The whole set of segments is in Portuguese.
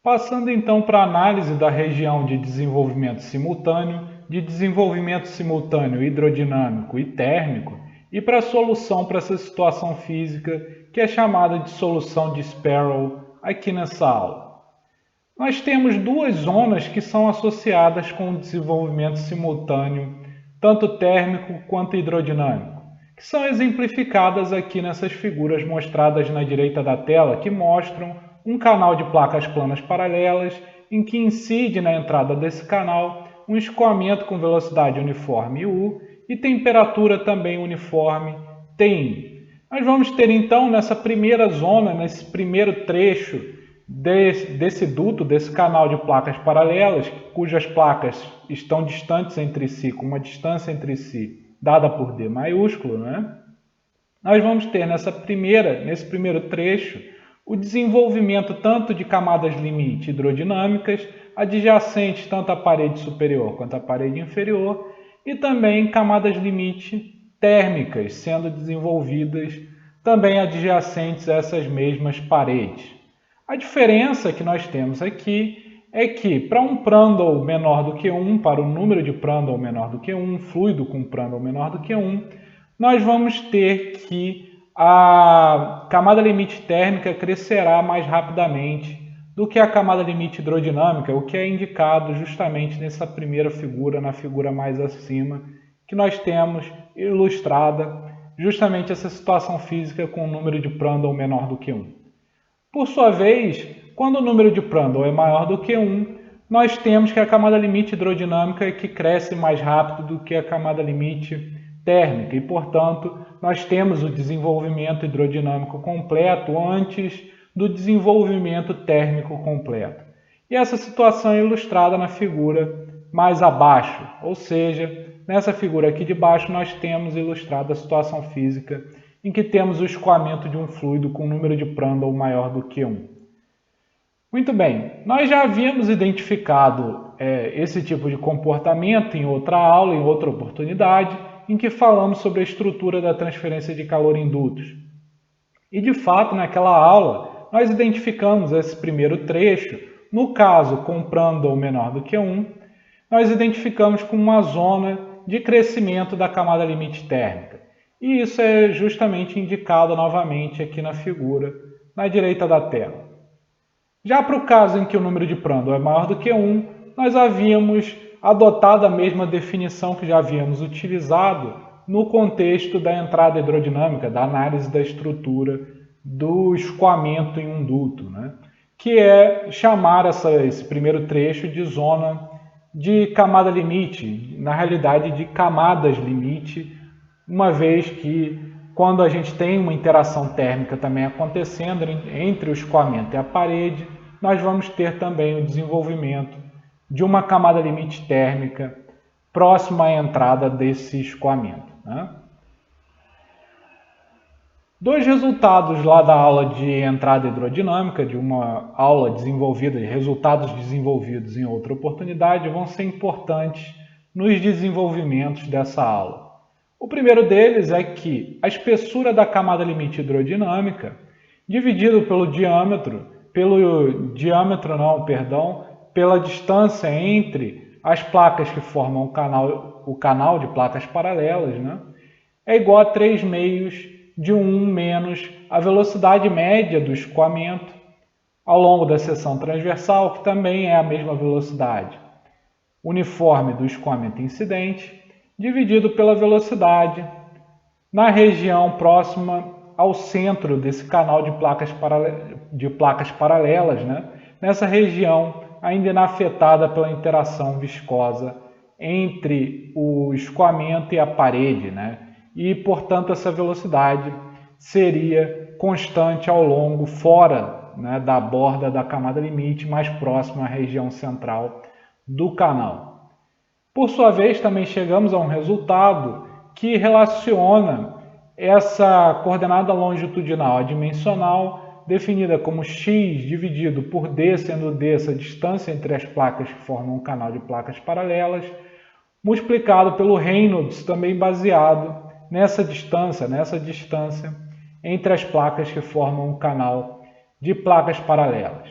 Passando então para a análise da região de desenvolvimento simultâneo hidrodinâmico e térmico, e para a solução para essa situação física, que é chamada de solução de Sparrow aqui nessa aula. Nós temos duas zonas que são associadas com o desenvolvimento simultâneo, tanto térmico quanto hidrodinâmico, que são exemplificadas aqui nessas figuras mostradas na direita da tela, que mostram um canal de placas planas paralelas, em que incide na entrada desse canal um escoamento com velocidade uniforme U e temperatura também uniforme T'. Nós vamos ter então nessa primeira zona, nesse primeiro trecho desse duto, desse canal de placas paralelas, cujas placas estão distantes entre si, com uma distância entre si dada por D maiúsculo, nós vamos ter nesse primeiro trecho o desenvolvimento tanto de camadas limite hidrodinâmicas, adjacentes tanto à parede superior quanto à parede inferior, e também camadas limite térmicas sendo desenvolvidas também adjacentes a essas mesmas paredes. A diferença que nós temos aqui é que para um Prandtl menor do que 1, para o número de Prandtl menor do que 1, fluido com Prandtl menor do que 1, nós vamos ter que a camada limite térmica crescerá mais rapidamente do que a camada limite hidrodinâmica, o que é indicado justamente nessa primeira figura, na figura mais acima, que nós temos ilustrada justamente essa situação física com o número de Prandtl menor do que 1. Por sua vez, quando o número de Prandtl é maior do que 1, nós temos que a camada limite hidrodinâmica é que cresce mais rápido do que a camada limite térmica e, portanto, nós temos o desenvolvimento hidrodinâmico completo antes do desenvolvimento térmico completo. E essa situação é ilustrada na figura mais abaixo, ou seja, nessa figura aqui de baixo nós temos ilustrada a situação física em que temos o escoamento de um fluido com número de Prandtl maior do que 1. Muito bem, nós já havíamos identificado esse tipo de comportamento em outra aula, em outra oportunidade, em que falamos sobre a estrutura da transferência de calor em dutos. E de fato, naquela aula, nós identificamos esse primeiro trecho, no caso com Prandtl menor do que 1, nós identificamos como uma zona de crescimento da camada limite térmica. E isso é justamente indicado novamente aqui na figura, na direita da tela. Já para o caso em que o número de Prandtl é maior do que 1, nós havíamos adotado a mesma definição que já havíamos utilizado no contexto da entrada hidrodinâmica, da análise da estrutura do escoamento em um duto, que é chamar esse primeiro trecho de zona de camada limite, na realidade de camadas limite, uma vez que quando a gente tem uma interação térmica também acontecendo entre o escoamento e a parede, nós vamos ter também o desenvolvimento de uma camada limite térmica próxima à entrada desse escoamento. Dois resultados lá da aula de entrada hidrodinâmica, de uma aula desenvolvida, de resultados desenvolvidos em outra oportunidade, vão ser importantes nos desenvolvimentos dessa aula. O primeiro deles é que a espessura da camada limite hidrodinâmica, dividido pela distância entre as placas que formam o canal de placas paralelas, é igual a 3 meios de 1 menos a velocidade média do escoamento ao longo da seção transversal, que também é a mesma velocidade uniforme do escoamento incidente, dividido pela velocidade na região próxima ao centro desse canal de placas paralelas, nessa região ainda inafetada pela interação viscosa entre o escoamento e a parede, e, portanto, essa velocidade seria constante ao longo, fora da borda da camada limite, mais próxima à região central do canal. Por sua vez, também chegamos a um resultado que relaciona essa coordenada longitudinal adimensional, definida como x dividido por d, sendo d essa distância entre as placas que formam um canal de placas paralelas, multiplicado pelo Reynolds, também baseado nessa distância entre as placas que formam um canal de placas paralelas.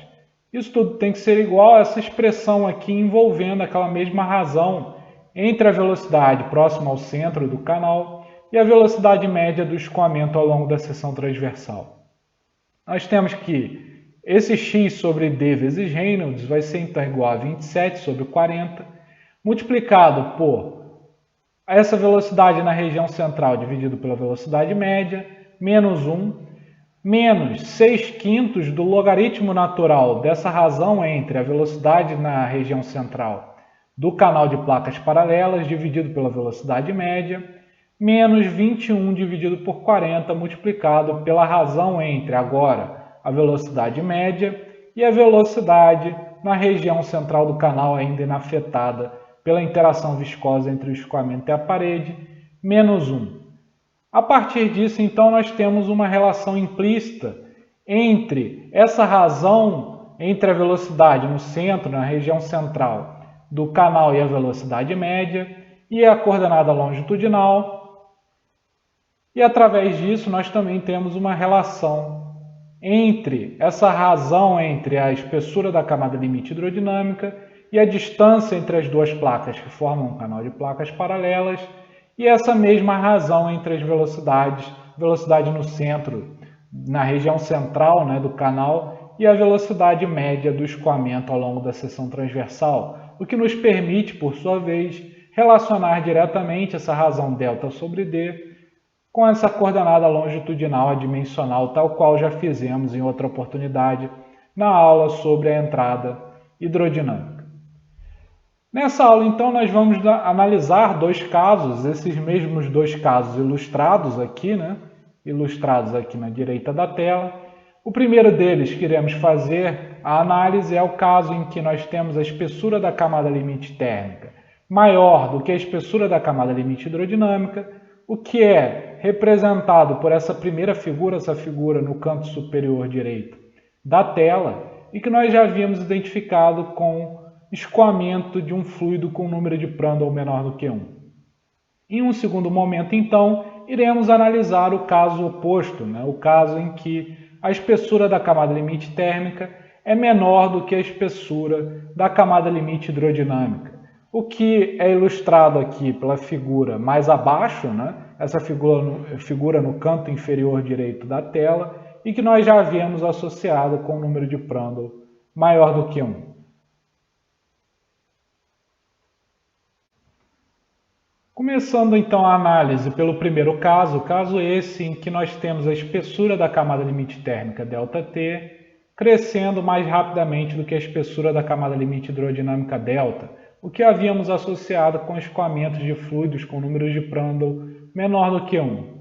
Isso tudo tem que ser igual a essa expressão aqui envolvendo aquela mesma razão entre a velocidade próxima ao centro do canal e a velocidade média do escoamento ao longo da seção transversal. Nós temos que esse x sobre d vezes Reynolds vai ser então igual a 27 sobre 40, multiplicado por essa velocidade na região central dividido pela velocidade média, menos 1, menos 6/5 do logaritmo natural dessa razão entre a velocidade na região central do canal de placas paralelas dividido pela velocidade média, menos 21 dividido por 40 multiplicado pela razão entre, agora, a velocidade média e a velocidade na região central do canal ainda inafetada pela interação viscosa entre o escoamento e a parede, menos 1. A partir disso, então, nós temos uma relação implícita entre essa razão entre a velocidade no centro, na região central do canal e a velocidade média, e a coordenada longitudinal. E através disso, nós também temos uma relação entre essa razão entre a espessura da camada limite hidrodinâmica e a distância entre as duas placas que formam um canal de placas paralelas, e essa mesma razão entre as velocidades, velocidade no centro, na região central, do canal, e a velocidade média do escoamento ao longo da seção transversal, o que nos permite, por sua vez, relacionar diretamente essa razão delta sobre d com essa coordenada longitudinal adimensional, tal qual já fizemos em outra oportunidade na aula sobre a entrada hidrodinâmica. Nessa aula, então, nós vamos analisar dois casos, esses mesmos dois casos ilustrados aqui, ilustrados aqui na direita da tela. O primeiro deles que iremos fazer a análise é o caso em que nós temos a espessura da camada limite térmica maior do que a espessura da camada limite hidrodinâmica, o que é representado por essa primeira figura, essa figura no canto superior direito da tela, e que nós já havíamos identificado com escoamento de um fluido com número de Prandtl menor do que 1. Em um segundo momento, então, iremos analisar o caso oposto, o caso em que a espessura da camada limite térmica é menor do que a espessura da camada limite hidrodinâmica, o que é ilustrado aqui pela figura mais abaixo, essa figura no canto inferior direito da tela, e que nós já havíamos associado com o número de Prandtl maior do que 1. Começando então a análise pelo primeiro caso, caso esse em que nós temos a espessura da camada limite térmica ΔT crescendo mais rapidamente do que a espessura da camada limite hidrodinâmica delta, o que havíamos associado com escoamentos de fluidos com números de Prandtl menor do que 1.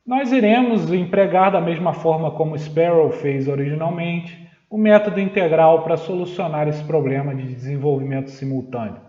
Nós iremos empregar da mesma forma como Sparrow fez originalmente, o método integral para solucionar esse problema de desenvolvimento simultâneo.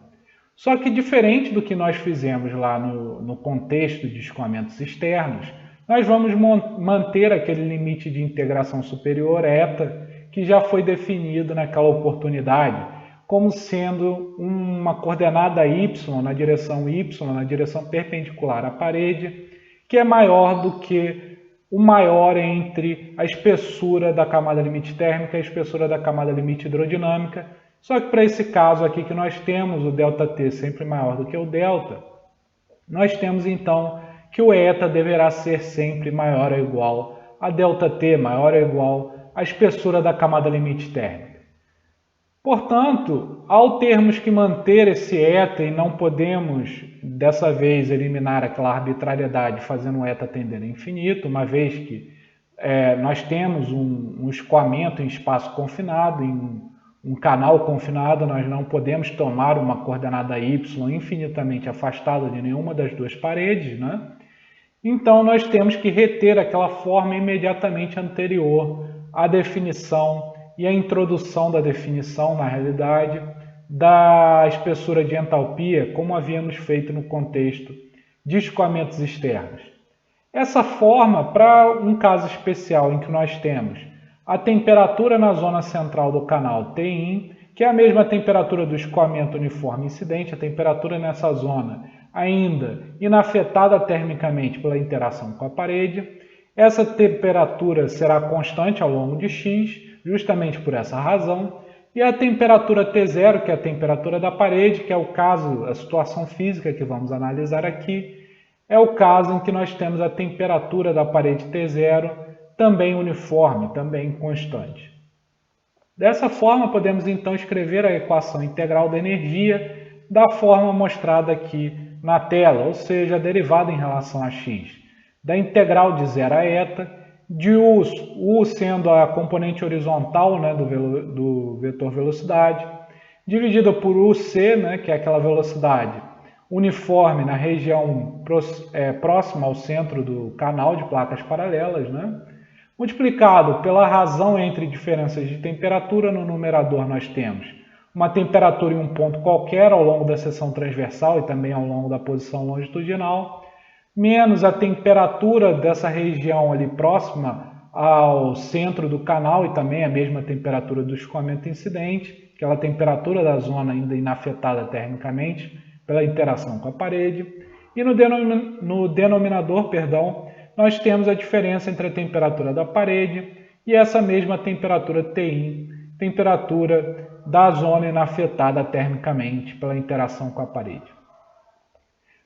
Só que diferente do que nós fizemos lá no contexto de escoamentos externos, nós vamos manter aquele limite de integração superior eta que já foi definido naquela oportunidade, como sendo uma coordenada y, na direção perpendicular à parede, que é maior do que o maior entre a espessura da camada limite térmica e a espessura da camada limite hidrodinâmica. Só que para esse caso aqui que nós temos o ΔT sempre maior do que o delta, nós temos então que o eta deverá ser sempre maior ou igual a ΔT, maior ou igual à espessura da camada limite térmica. Portanto, ao termos que manter esse eta e não podemos, dessa vez, eliminar aquela arbitrariedade fazendo o eta tender a infinito, uma vez que nós temos um escoamento em espaço confinado, em um canal confinado, nós não podemos tomar uma coordenada y infinitamente afastada de nenhuma das duas paredes, Então, nós temos que reter aquela forma imediatamente anterior à definição e à introdução da definição, na realidade, da espessura de entalpia, como havíamos feito no contexto de escoamentos externos. Essa forma, para um caso especial em que nós temos a temperatura na zona central do canal Tin, que é a mesma temperatura do escoamento uniforme incidente, a temperatura nessa zona ainda inafetada termicamente pela interação com a parede. Essa temperatura será constante ao longo de x, justamente por essa razão. E a temperatura T0, que é a temperatura da parede, que é o caso, a situação física que vamos analisar aqui, é o caso em que nós temos a temperatura da parede T0 também uniforme, também constante. Dessa forma, podemos então escrever a equação integral da energia da forma mostrada aqui na tela, ou seja, a derivada em relação a x, da integral de 0 a eta, de u sendo a componente horizontal, né, do vetor velocidade, dividida por uc, né, que é aquela velocidade uniforme na região próxima ao centro do canal de placas paralelas, né, multiplicado pela razão entre diferenças de temperatura. No numerador nós temos uma temperatura em um ponto qualquer ao longo da seção transversal e também ao longo da posição longitudinal, menos a temperatura dessa região ali próxima ao centro do canal e também a mesma temperatura do escoamento incidente, aquela temperatura da zona ainda inafetada termicamente pela interação com a parede. E no denominador, nós temos a diferença entre a temperatura da parede e essa mesma temperatura Tin, temperatura da zona inafetada termicamente pela interação com a parede.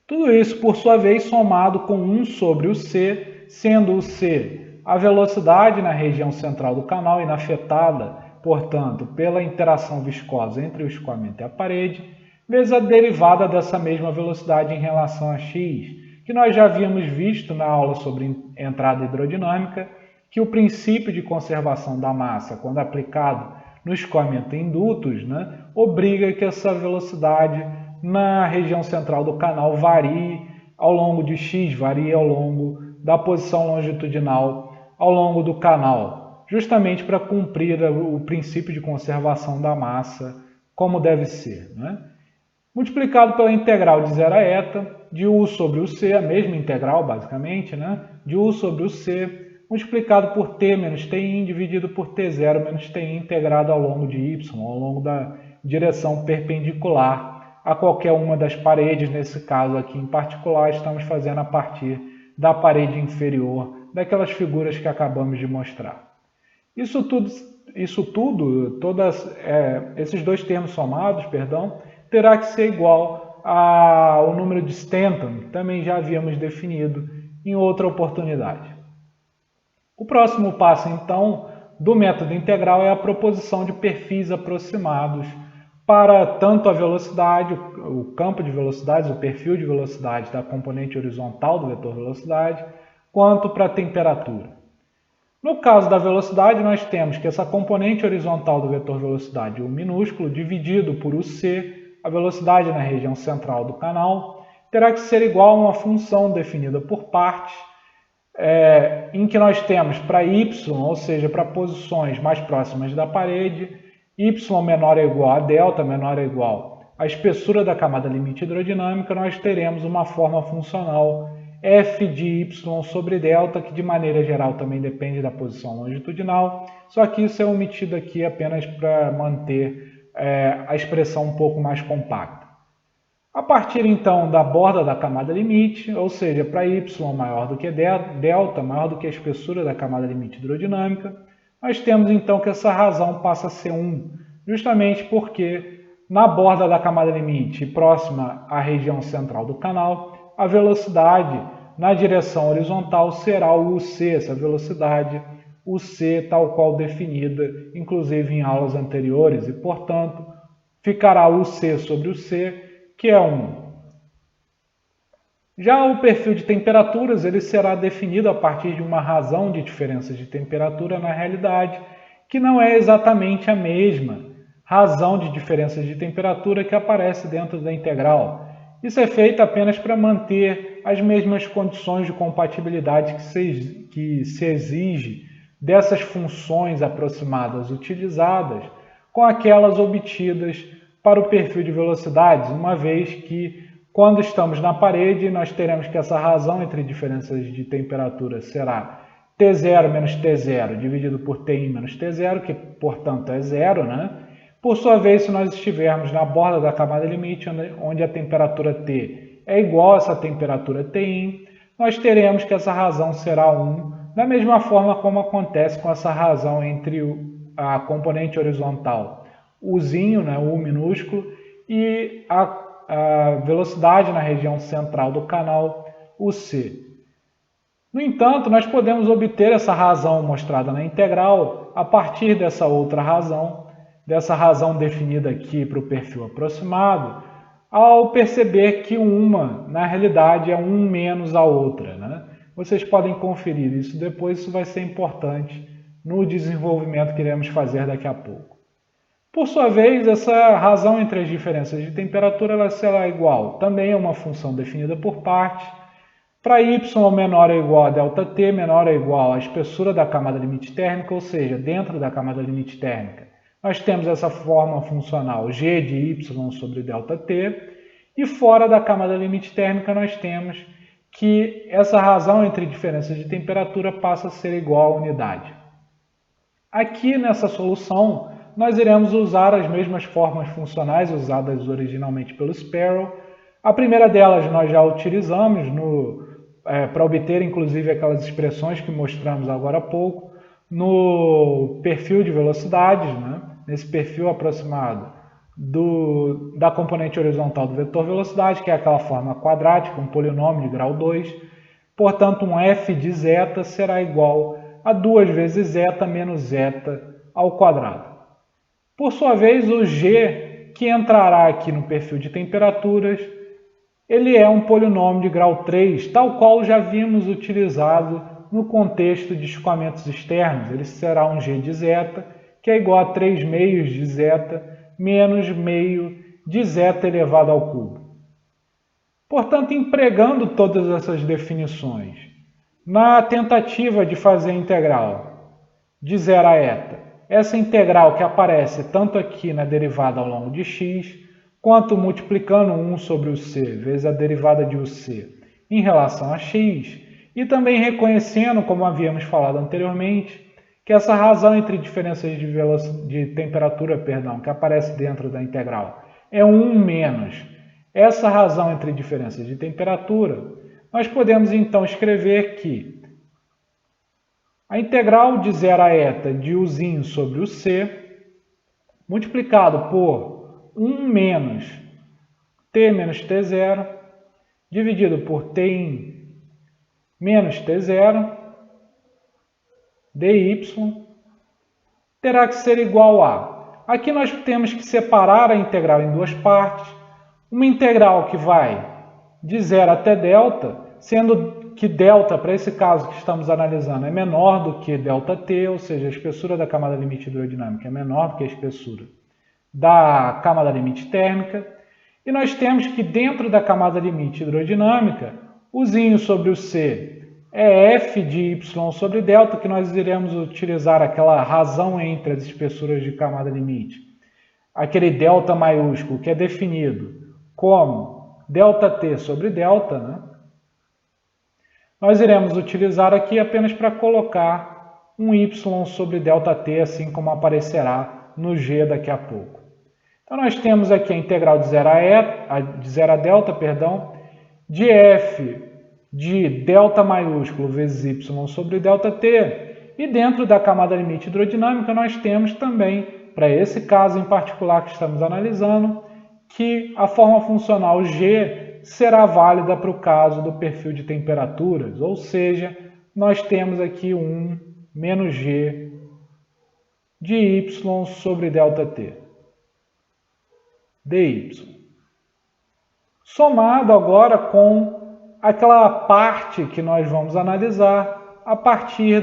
Tudo isso, por sua vez, somado com 1 sobre o C, sendo o C a velocidade na região central do canal inafetada, portanto, pela interação viscosa entre o escoamento e a parede, vezes a derivada dessa mesma velocidade em relação a x, que nós já havíamos visto na aula sobre entrada hidrodinâmica, que o princípio de conservação da massa, quando aplicado no escoamento em dutos, né, obriga que essa velocidade na região central do canal varie ao longo de x, varie ao longo da posição longitudinal ao longo do canal, justamente para cumprir o princípio de conservação da massa como deve ser, né? Multiplicado pela integral de 0 a eta, de u sobre o c, a mesma integral basicamente, né? De u sobre o c, multiplicado por t menos tin, dividido por t0 menos tin, integrado ao longo de y, ao longo da direção perpendicular a qualquer uma das paredes. Nesse caso aqui em particular, estamos fazendo a partir da parede inferior, daquelas figuras que acabamos de mostrar. Esses dois termos somados, terá que ser igual ao número de Stanton, que também já havíamos definido em outra oportunidade. O próximo passo, então, do método integral é a proposição de perfis aproximados para tanto a velocidade, o campo de velocidades, o perfil de velocidade da componente horizontal do vetor velocidade, quanto para a temperatura. No caso da velocidade, nós temos que essa componente horizontal do vetor velocidade, o minúsculo, dividido por o c, a velocidade na região central do canal, terá que ser igual a uma função definida por partes, em que nós temos para y, ou seja, para posições mais próximas da parede, y menor ou igual a delta, menor ou igual à espessura da camada limite hidrodinâmica, nós teremos uma forma funcional f de y sobre delta, que de maneira geral também depende da posição longitudinal, só que isso é omitido aqui apenas para manter a expressão um pouco mais compacta. A partir então da borda da camada limite, ou seja, para y maior do que delta, maior do que a espessura da camada limite hidrodinâmica, nós temos então que essa razão passa a ser 1, justamente porque na borda da camada limite, próxima à região central do canal, a velocidade na direção horizontal será o uc, essa velocidade uc tal qual definida, inclusive em aulas anteriores, e portanto ficará uc sobre o c, que é 1. Já o perfil de temperaturas ele será definido a partir de uma razão de diferenças de temperatura na realidade, que não é exatamente a mesma razão de diferenças de temperatura que aparece dentro da integral. Isso é feito apenas para manter as mesmas condições de compatibilidade que se exige dessas funções aproximadas utilizadas com aquelas obtidas para o perfil de velocidades, uma vez que, quando estamos na parede, nós teremos que essa razão entre diferenças de temperatura será T0 menos T0 dividido por Tin menos T0, que, portanto, é zero, né? Por sua vez, se nós estivermos na borda da camada limite, onde a temperatura T é igual a essa temperatura Tin, nós teremos que essa razão será 1, da mesma forma como acontece com essa razão entre a componente horizontal Uzinho, né, U minúsculo, e a velocidade na região central do canal, UC. No entanto, nós podemos obter essa razão mostrada na integral a partir dessa outra razão, dessa razão definida aqui para o perfil aproximado, ao perceber que uma, na realidade, é um menos a outra, né? Vocês podem conferir isso depois, isso vai ser importante no desenvolvimento que iremos fazer daqui a pouco. Por sua vez, essa razão entre as diferenças de temperatura ela será igual, também é uma função definida por partes. Para y menor ou igual a ΔT, menor ou igual à espessura da camada limite térmica, ou seja, dentro da camada limite térmica, nós temos essa forma funcional g de y sobre ΔT, e fora da camada limite térmica nós temos que essa razão entre diferenças de temperatura passa a ser igual à unidade. Aqui nessa solução, nós iremos usar as mesmas formas funcionais usadas originalmente pelo Sparrow. A primeira delas nós já utilizamos para obter inclusive aquelas expressões que mostramos agora há pouco no perfil de velocidades, né? Nesse perfil aproximado da componente horizontal do vetor velocidade, que é aquela forma quadrática, um polinômio de grau 2. Portanto, um f de zeta será igual a 2 vezes zeta menos zeta ao quadrado. Por sua vez, o g, que entrará aqui no perfil de temperaturas, ele é um polinômio de grau 3, tal qual já vimos utilizado no contexto de escoamentos externos. Ele será um g de zeta, que é igual a 3 meios de zeta menos meio de zeta elevado ao cubo. Portanto, empregando todas essas definições, na tentativa de fazer a integral de 0 a eta, essa integral que aparece tanto aqui na derivada ao longo de x, quanto multiplicando 1 sobre o c vezes a derivada de uc em relação a x, e também reconhecendo, como havíamos falado anteriormente, que essa razão entre diferenças de temperatura, que aparece dentro da integral, é 1 menos essa razão entre diferenças de temperatura, nós podemos então escrever que a integral de 0 a eta de uzinho sobre o c, multiplicado por 1 menos t menos t0, dividido por t menos t0, dy, terá que ser igual a... Aqui nós temos que separar a integral em duas partes. Uma integral que vai de 0 até delta, sendo que delta, para esse caso que estamos analisando, é menor do que ΔT, ou seja, a espessura da camada limite hidrodinâmica é menor do que a espessura da camada limite térmica. E nós temos que dentro da camada limite hidrodinâmica, o zinho sobre o C é f de y sobre delta, que nós iremos utilizar aquela razão entre as espessuras de camada limite. Aquele delta maiúsculo que é definido como ΔT sobre delta, né? Nós iremos utilizar aqui apenas para colocar um y sobre ΔT, assim como aparecerá no g daqui a pouco. Então nós temos aqui a integral de 0 a delta, de f de delta maiúsculo vezes y sobre ΔT, e dentro da camada limite hidrodinâmica nós temos também, para esse caso em particular que estamos analisando, que a forma funcional g será válida para o caso do perfil de temperaturas, ou seja, nós temos aqui 1 menos g de y sobre ΔT, dy. Somado agora com aquela parte que nós vamos analisar a partir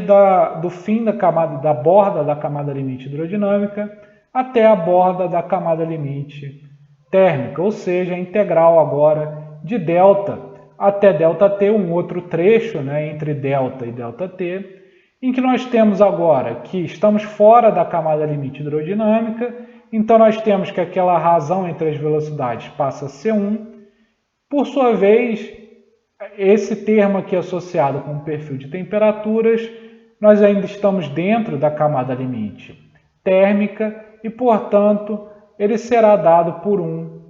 do fim da borda da camada limite hidrodinâmica até a borda da camada limite térmica, ou seja, a integral agora de delta até ΔT, um outro trecho, né, entre delta e ΔT, em que nós temos agora que estamos fora da camada limite hidrodinâmica, então nós temos que aquela razão entre as velocidades passa a ser 1. Por sua vez, esse termo aqui associado com o perfil de temperaturas, nós ainda estamos dentro da camada limite térmica e, portanto, ele será dado por 1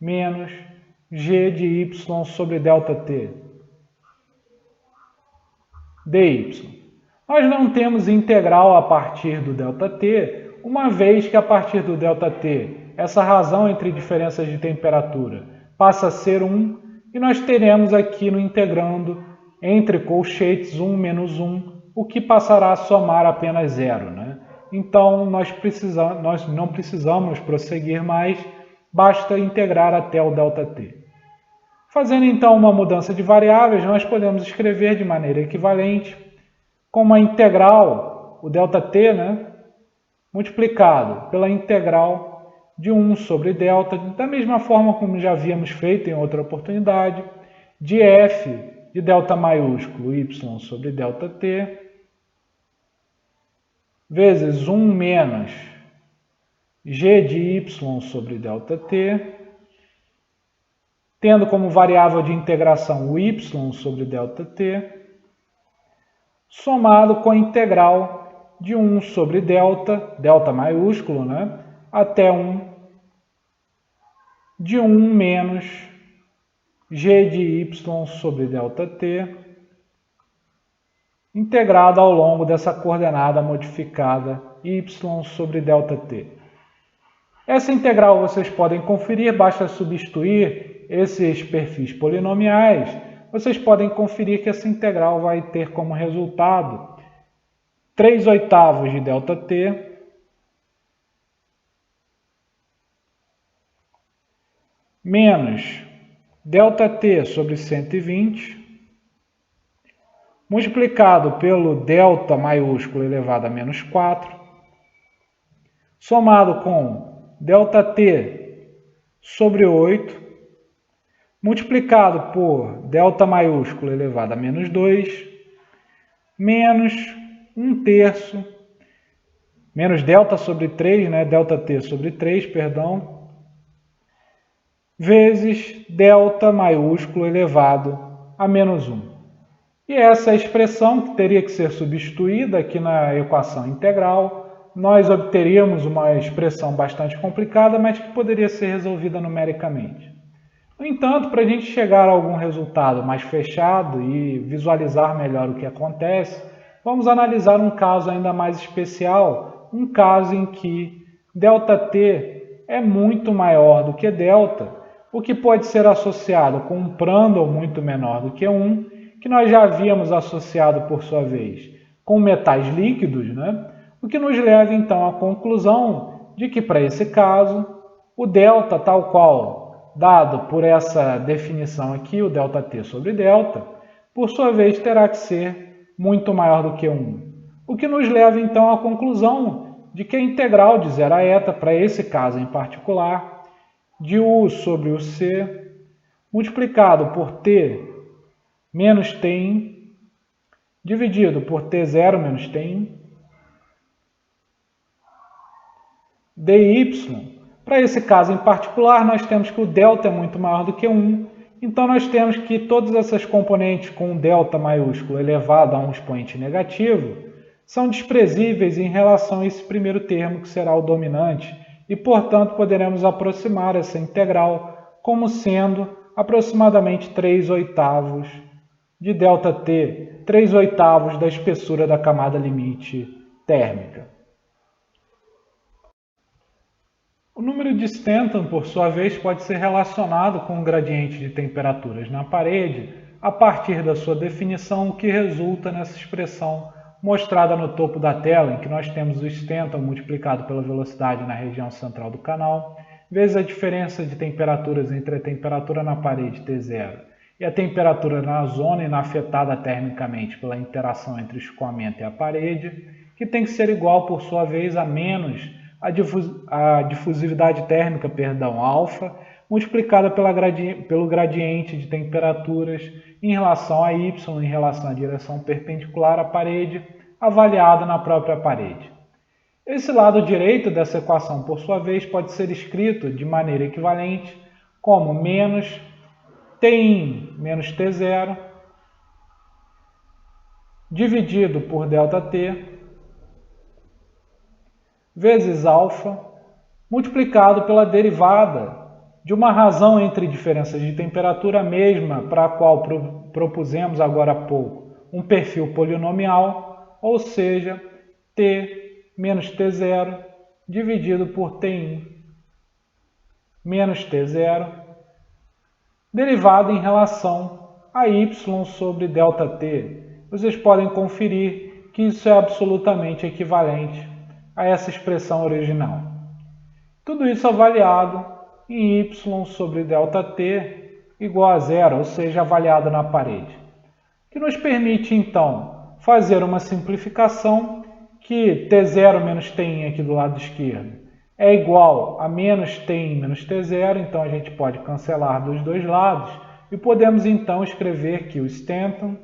menos g de y sobre ΔT, dy. Nós não temos integral a partir do ΔT, uma vez que a partir do ΔT, essa razão entre diferenças de temperatura passa a ser 1, e nós teremos aqui no integrando entre colchetes 1 menos 1, o que passará a somar apenas 0, né? Então, nós não precisamos prosseguir mais, basta integrar até o ΔT. Fazendo então uma mudança de variáveis, nós podemos escrever de maneira equivalente como a integral, o ΔT, né, multiplicado pela integral de 1 sobre delta, da mesma forma como já havíamos feito em outra oportunidade, de f de delta maiúsculo y sobre ΔT, vezes 1 menos g de y sobre ΔT, tendo como variável de integração o y sobre ΔT, somado com a integral de 1 sobre delta maiúsculo, né, até 1, de 1 menos g de y sobre ΔT, integrado ao longo dessa coordenada modificada y sobre ΔT. Essa integral vocês podem conferir, basta substituir esses perfis polinomiais. Vocês podem conferir que essa integral vai ter como resultado 3/8 de ΔT menos ΔT sobre 120 multiplicado pelo delta maiúsculo elevado a menos 4, somado com ΔT sobre 8, multiplicado por delta maiúsculo elevado a menos 2, menos 1/3, menos delta sobre 3, né, ΔT sobre 3, perdão, vezes delta maiúsculo elevado a menos 1. E essa é a expressão que teria que ser substituída aqui na equação integral. Nós obteríamos uma expressão bastante complicada, mas que poderia ser resolvida numericamente. No entanto, para a gente chegar a algum resultado mais fechado e visualizar melhor o que acontece, vamos analisar um caso ainda mais especial, um caso em que ΔT é muito maior do que delta, o que pode ser associado com um Prandtl muito menor do que 1, que nós já havíamos associado, por sua vez, com metais líquidos, né? O que nos leva, então, à conclusão de que, para esse caso, o delta, tal qual dado por essa definição aqui, o ΔT sobre delta, por sua vez, terá que ser muito maior do que 1. O que nos leva, então, à conclusão de que a integral de 0 a eta, para esse caso em particular, de U sobre o C, multiplicado por T menos T1, dividido por T0 menos T1, dy. Para esse caso em particular, nós temos que o delta é muito maior do que 1, então nós temos que todas essas componentes com delta maiúsculo elevado a um expoente negativo são desprezíveis em relação a esse primeiro termo, que será o dominante, e, portanto, poderemos aproximar essa integral como sendo aproximadamente 3/8 de ΔT, 3/8 da espessura da camada limite térmica. O número de Stanton, por sua vez, pode ser relacionado com o gradiente de temperaturas na parede a partir da sua definição, o que resulta nessa expressão mostrada no topo da tela, em que nós temos o Stanton multiplicado pela velocidade na região central do canal, vezes a diferença de temperaturas entre a temperatura na parede T0 e a temperatura na zona inafetada termicamente pela interação entre o escoamento e a parede, que tem que ser igual, por sua vez, a menos a difusividade térmica, alfa, multiplicada pelo gradiente de temperaturas em relação a y, em relação à direção perpendicular à parede, avaliado na própria parede. Esse lado direito dessa equação, por sua vez, pode ser escrito de maneira equivalente como menos T1 menos T0 dividido por ΔT vezes alfa multiplicado pela derivada de uma razão entre diferenças de temperatura mesma, para a qual propusemos agora há pouco um perfil polinomial, ou seja, t menos t0 dividido por t1 menos t0, derivada em relação a y sobre ΔT. Vocês podem conferir que isso é absolutamente equivalente a essa expressão original. Tudo isso avaliado em y sobre ΔT igual a zero, ou seja, avaliado na parede. Que nos permite, então, fazer uma simplificação que t0 menos t1 aqui do lado esquerdo é igual a menos t1 menos t0, então a gente pode cancelar dos dois lados e podemos então escrever que o Stanton,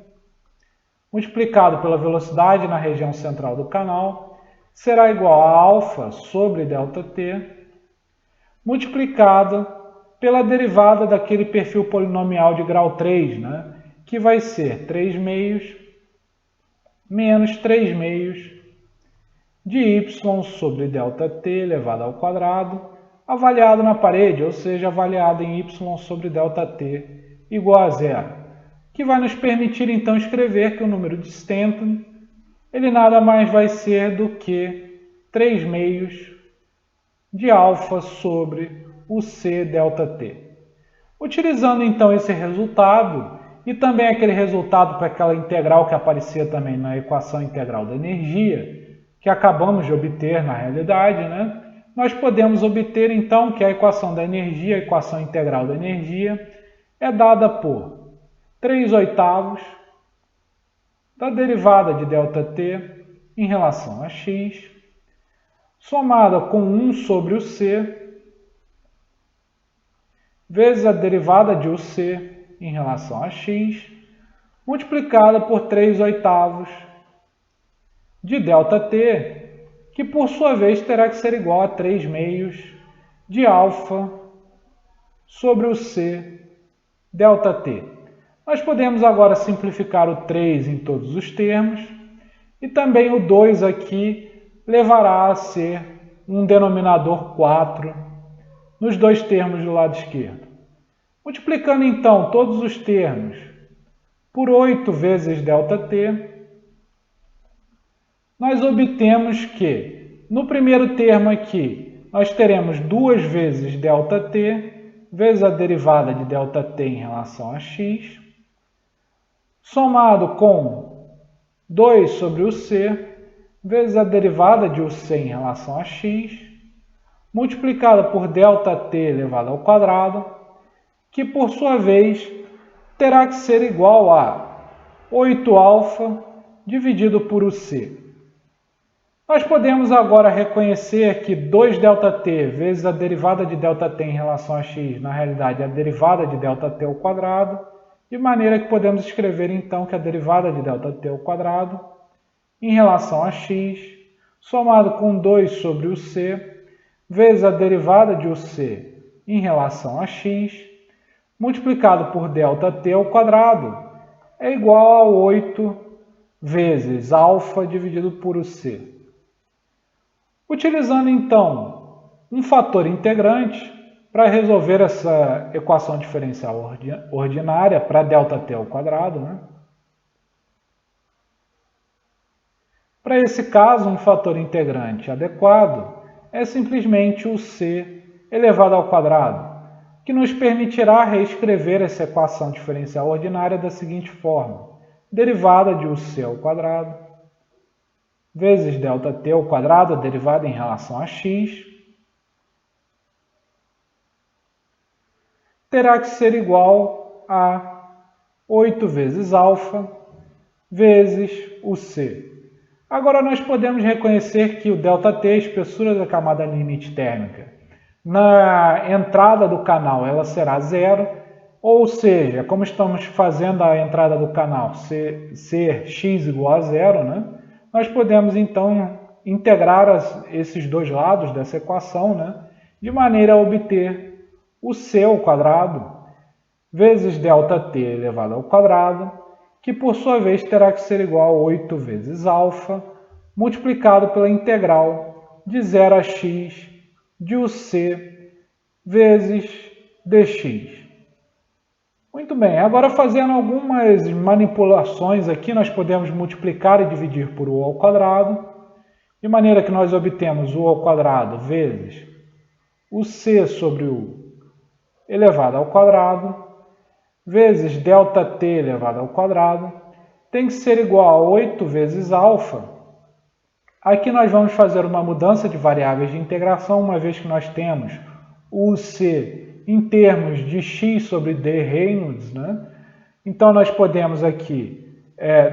multiplicado pela velocidade na região central do canal, será igual a alfa sobre ΔT, multiplicado pela derivada daquele perfil polinomial de grau 3, né? Que vai ser 3 meios menos 3 meios de y sobre ΔT elevado ao quadrado, avaliado na parede, ou seja, avaliado em y sobre ΔT igual a zero, que vai nos permitir então escrever que o número de Stanton ele nada mais vai ser do que 3 meios de alfa sobre o c ΔT. Utilizando então esse resultado e também aquele resultado para aquela integral que aparecia também na equação integral da energia, que acabamos de obter na realidade, né? Nós podemos obter então que a equação da energia, a equação integral da energia, é dada por 3/8 da derivada de ΔT em relação a x, somada com 1 sobre o c, vezes a derivada de uc em relação a x, multiplicada por 3/8 de ΔT, que por sua vez terá que ser igual a 3 meios de alfa sobre o c ΔT. Nós podemos agora simplificar o 3 em todos os termos, e também o 2 aqui levará a ser um denominador 4 nos dois termos do lado esquerdo. Multiplicando então todos os termos por 8 vezes ΔT, nós obtemos que, no primeiro termo aqui, nós teremos 2 vezes ΔT, vezes a derivada de ΔT em relação a x, somado com 2 sobre o c, vezes a derivada de uc em relação a x, multiplicada por ΔT elevado ao quadrado, que por sua vez terá que ser igual a 8α dividido por uc. Nós podemos agora reconhecer que 2ΔT vezes a derivada de ΔT em relação a x, na realidade, é a derivada de ΔT ao quadrado, de maneira que podemos escrever então que a derivada de ΔT ao quadrado em relação a x, somado com 2 sobre o c, vezes a derivada de uc em relação a x, multiplicado por ΔT ao quadrado, é igual a 8 vezes alfa dividido por uc. Utilizando, então, um fator integrante para resolver essa equação diferencial ordinária para ΔT ao quadrado, né? Para esse caso, um fator integrante adequado é simplesmente o c elevado ao quadrado, que nos permitirá reescrever essa equação diferencial ordinária da seguinte forma: derivada de uc ao quadrado vezes ΔT ao quadrado, derivada em relação a x, terá que ser igual a 8 vezes alfa vezes o c. Agora nós podemos reconhecer que o ΔT é a espessura da camada limite térmica. Na entrada do canal ela será zero, ou seja, como estamos fazendo a entrada do canal ser x igual a zero, né? Nós podemos então integrar esses dois lados dessa equação, né? De maneira a obter o c ao quadrado vezes ΔT elevado ao quadrado, que por sua vez terá que ser igual a 8 vezes alfa, multiplicado pela integral de 0 a x de uc vezes dx. Muito bem, agora fazendo algumas manipulações aqui, nós podemos multiplicar e dividir por u ao quadrado, de maneira que nós obtemos u ao quadrado vezes o c sobre u elevado ao quadrado, vezes ΔT elevado ao quadrado, tem que ser igual a 8 vezes alfa. Aqui nós vamos fazer uma mudança de variáveis de integração, uma vez que nós temos o c em termos de x sobre d Reynolds, né? Então nós podemos aqui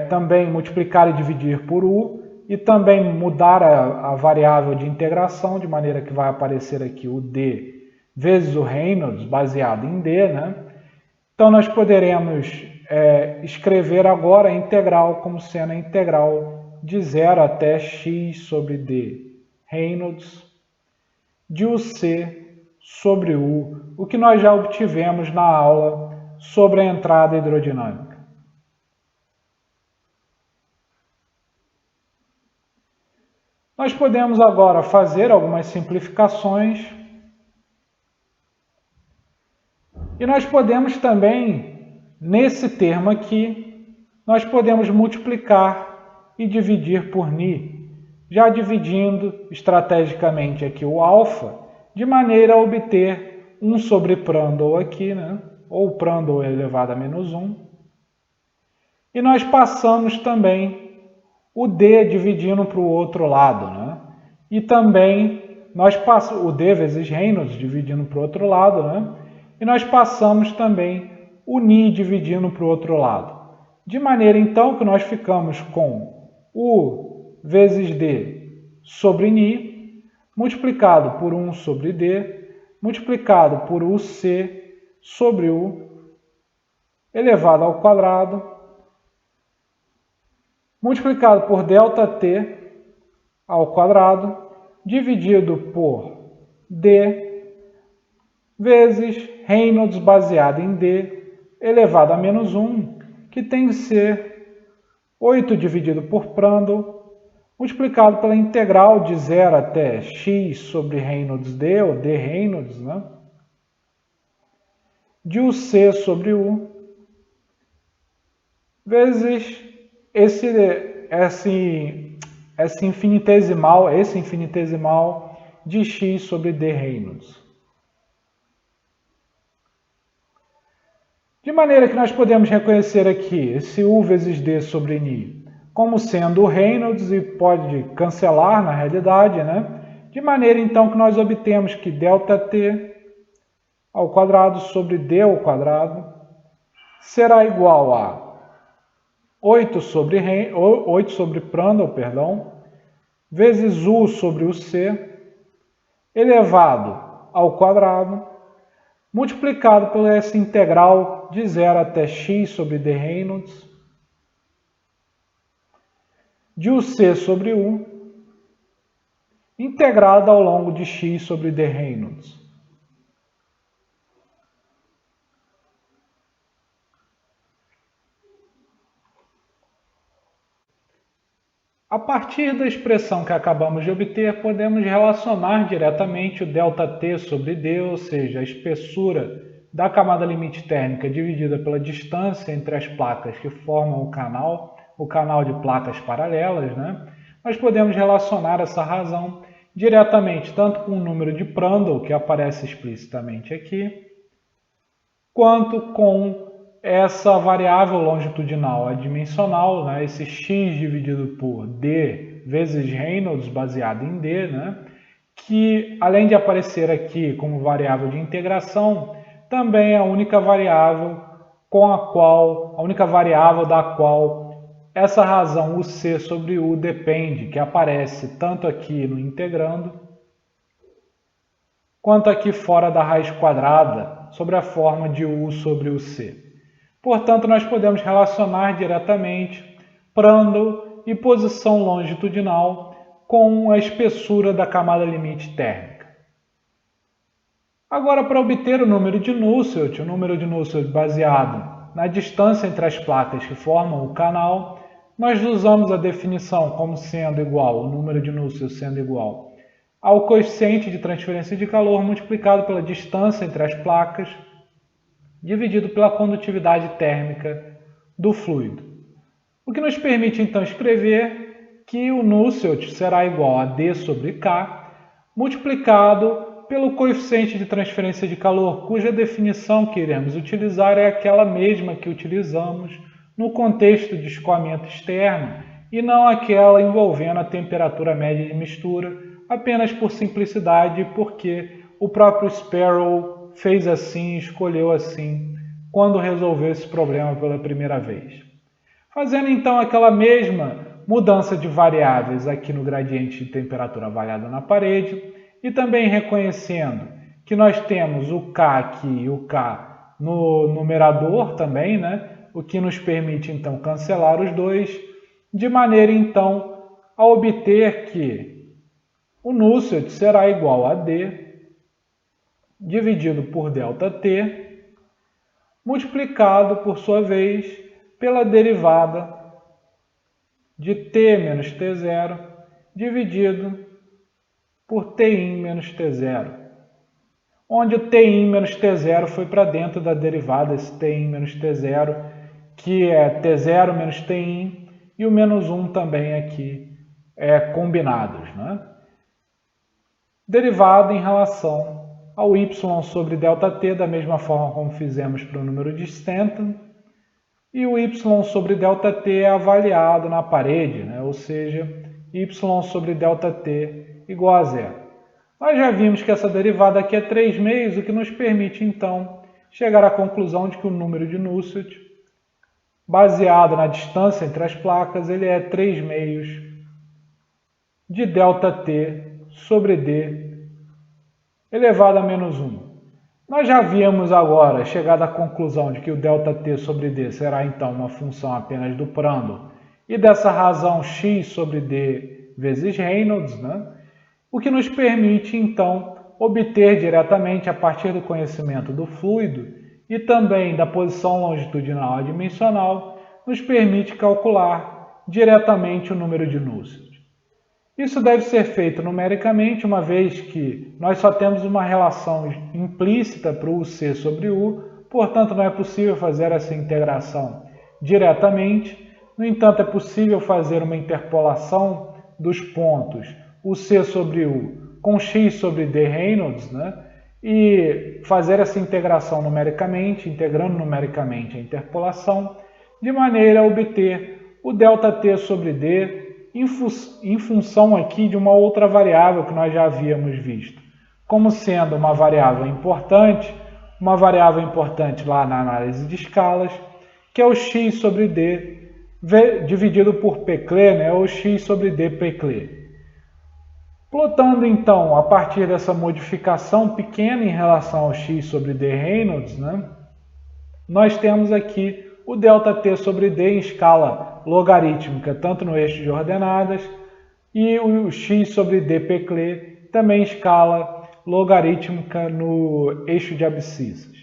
também multiplicar e dividir por u, e também mudar a variável de integração, de maneira que vai aparecer aqui o d vezes o Reynolds, baseado em d, né? Então nós poderemos escrever agora a integral como sendo a integral de 0 até x sobre d Reynolds de uc sobre u, o que nós já obtivemos na aula sobre a entrada hidrodinâmica. Nós podemos agora fazer algumas simplificações e nós podemos também, nesse termo aqui, nós podemos multiplicar e dividir por ni, já dividindo estrategicamente aqui o alfa, de maneira a obter 1 sobre Prandtl aqui, né? Ou Prandtl elevado a menos 1. E nós passamos também o d dividindo para o outro lado, né? E também nós passamos o d vezes Reynolds dividindo para o outro lado, né? E nós passamos também o ni dividindo para o outro lado. De maneira então que nós ficamos com u vezes d sobre ni, multiplicado por 1 sobre d, multiplicado por uc sobre u, elevado ao quadrado, multiplicado por ΔT ao quadrado, dividido por d, vezes Reynolds baseado em d, elevado a menos 1, que tem que ser 8 dividido por Prandtl, multiplicado pela integral de 0 até x sobre Reynolds d, ou d Reynolds, né? De uc sobre u, vezes esse infinitesimal de x sobre d Reynolds. De maneira que nós podemos reconhecer aqui esse u vezes d sobre ni como sendo o Reynolds e pode cancelar na realidade, né? De maneira então que nós obtemos que ΔT ao quadrado sobre d ao quadrado será igual a 8 sobre Prandtl, vezes u sobre o c elevado ao quadrado, multiplicado por essa integral de 0 até x sobre d Reynolds, de uc sobre u, integrada ao longo de x sobre d Reynolds. A partir da expressão que acabamos de obter, podemos relacionar diretamente o ΔT sobre d, ou seja, a espessura da camada limite térmica dividida pela distância entre as placas que formam o canal de placas paralelas, né? Nós podemos relacionar essa razão diretamente tanto com o número de Prandtl, que aparece explicitamente aqui, quanto com essa variável longitudinal adimensional, né? Esse x dividido por d vezes Reynolds baseado em d, né? Que além de aparecer aqui como variável de integração, também é a única variável da qual essa razão uc sobre u depende, que aparece tanto aqui no integrando, quanto aqui fora da raiz quadrada, sobre a forma de u sobre uc. Portanto, nós podemos relacionar diretamente Prandtl e posição longitudinal com a espessura da camada limite térmica. Agora, para obter o número de Nusselt baseado na distância entre as placas que formam o canal, nós usamos a definição como sendo igual, o número de Nusselt sendo igual ao coeficiente de transferência de calor multiplicado pela distância entre as placas, dividido pela condutividade térmica do fluido. O que nos permite então escrever que o Nusselt será igual a D sobre K multiplicado pelo coeficiente de transferência de calor, cuja definição que iremos utilizar é aquela mesma que utilizamos no contexto de escoamento externo e não aquela envolvendo a temperatura média de mistura, apenas por simplicidade, porque o próprio Sparrow fez assim, escolheu assim, quando resolveu esse problema pela primeira vez. Fazendo então aquela mesma mudança de variáveis aqui no gradiente de temperatura avaliado na parede e também reconhecendo que nós temos o K aqui e o K no numerador também, né? O que nos permite então cancelar os dois, de maneira então a obter que o Nusselt será igual a D dividido por ΔT, multiplicado por sua vez pela derivada de T menos T0 dividido por Tin menos T0, onde o Tin menos T0 foi para dentro da derivada, esse Tin menos T0, que é T0 menos Tin, e o menos 1 também aqui combinados, né? Derivada em relação ao y sobre ΔT, da mesma forma como fizemos para o número de Stanton, e o y sobre ΔT é avaliado na parede, né? Ou seja, y sobre ΔT igual a zero. Nós já vimos que essa derivada aqui é 3 meios, o que nos permite, então, chegar à conclusão de que o número de Nusselt, baseado na distância entre as placas, ele é 3 meios de ΔT sobre D elevado a menos 1. Nós já havíamos agora chegado à conclusão de que o ΔT sobre D será, então, uma função apenas do Prandtl, e dessa razão x sobre D vezes Reynolds, né? O que nos permite, então, obter diretamente, a partir do conhecimento do fluido e também da posição longitudinal adimensional, nos permite calcular diretamente o número de Nusselt. Isso deve ser feito numericamente, uma vez que nós só temos uma relação implícita para o UC sobre U, portanto não é possível fazer essa integração diretamente. No entanto, é possível fazer uma interpolação dos pontos UC sobre U com x sobre D Reynolds, né? E fazer essa integração numericamente, integrando numericamente a interpolação, de maneira a obter o ΔT sobre D em função aqui de uma outra variável que nós já havíamos visto, como sendo uma variável importante lá na análise de escalas, que é o x sobre D dividido por Peclet, né, ou x sobre D Peclet. Plotando então, a partir dessa modificação pequena em relação ao x sobre D Reynolds, né, nós temos aqui o ΔT sobre D em escala logarítmica, tanto no eixo de ordenadas, e o x sobre D Peclet também em escala logarítmica no eixo de abscissas.